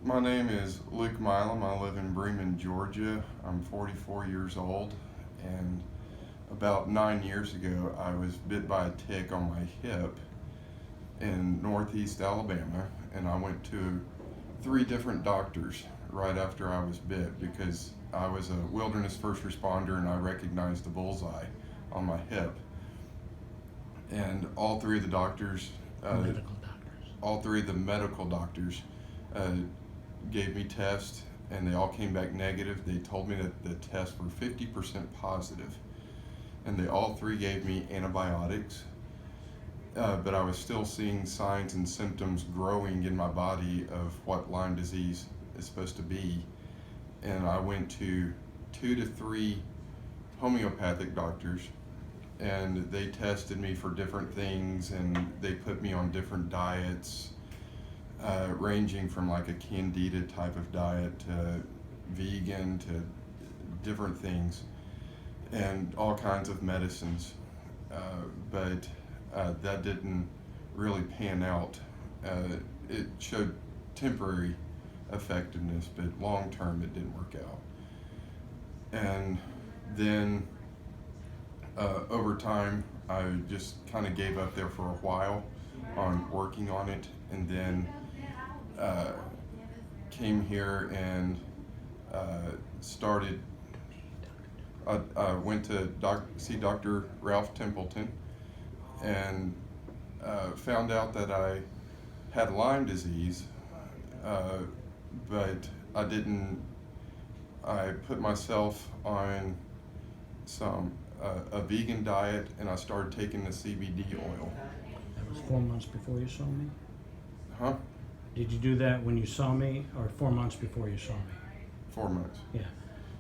My name is Luke Milam. I live in Bremen, Georgia. I'm 44 years old, and about 9 years ago, I was bit by a tick on my hip in northeast Alabama, and I went to 3 different doctors right after I was bit because I was a wilderness first responder and I recognized the bullseye on my hip. And Medical doctors. all three of the medical doctors uh, gave me tests, and they all came back negative. They told me that the tests were 50% positive, and they all three gave me antibiotics. But I was still seeing signs and symptoms growing in my body of what Lyme disease is supposed to be. And I went to 2 to 3 homeopathic doctors, and they tested me for different things, and they put me on different diets, ranging from like a candida type of diet to vegan to different things, and all kinds of medicines. But that didn't really pan out. It showed temporary effectiveness, but long term it didn't work out. And then over time, I just kind of gave up there for a while on working on it, and then uh, came here and started. I went to see Dr. Ralph Templeton and found out that I had Lyme disease, uh, but I didn't. I put myself on a vegan diet, and I started taking the CBD oil. That was 4 months before you saw me? Huh? Did you do that when you saw me or 4 months before you saw me? 4 months. Yeah.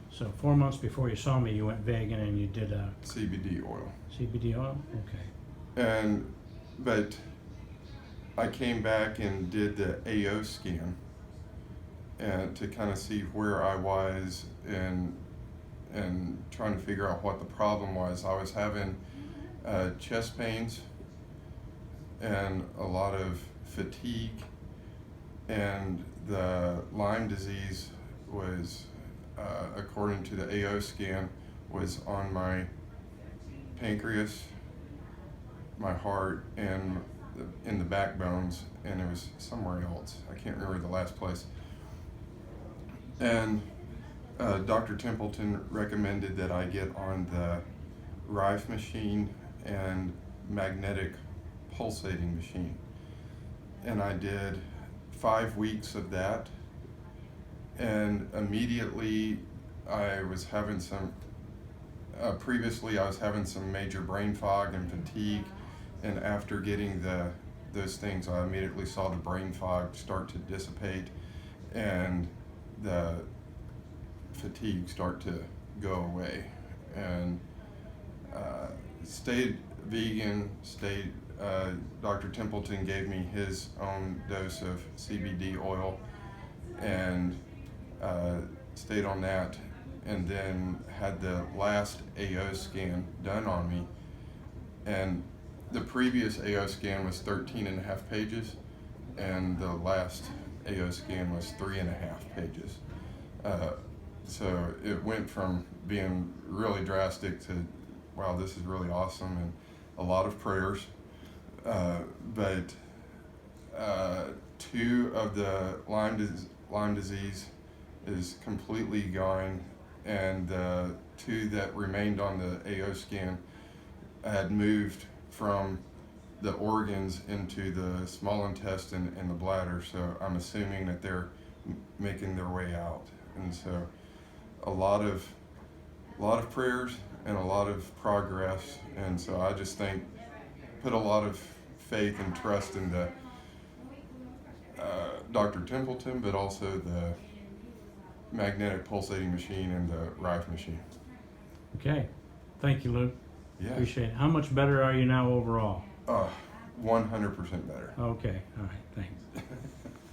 So 4 months before you saw me, you went vegan and you did a CBD oil. CBD oil? Okay. But I came back and did the AO scan and to kind of see where I was and trying to figure out what the problem was. I was having chest pains and a lot of fatigue, and the Lyme disease was, according to the AO scan, was on my pancreas, my heart, and in the backbones, and it was somewhere else. I can't remember the last place. And Dr. Templeton recommended that I get on the Rife machine and magnetic pulsating machine. And I did 5 weeks of that, and immediately I was having previously I was having some major brain fog and fatigue, and after getting those things, I immediately saw the brain fog start to dissipate and the fatigue start to go away, and stayed vegan. Dr. Templeton gave me his own dose of CBD oil, and stayed on that, and then had the last AO scan done on me, and the previous AO scan was 13 and a half pages, and the last AO scan was 3.5 pages. So it went from being really drastic to, wow, this is really awesome, and a lot of prayers. But 2 of the Lyme disease is completely gone, and the 2 that remained on the AO scan had moved from the organs into the small intestine and the bladder. So I'm assuming that they're making their way out, and so a lot of prayers and a lot of progress. And so I just put a lot of faith and trust in the Dr. Templeton, but also the magnetic pulsating machine and the Rife machine. Okay. Thank you, Luke. Yeah. Appreciate it. How much better are you now overall? 100% better. Okay. All right. Thanks.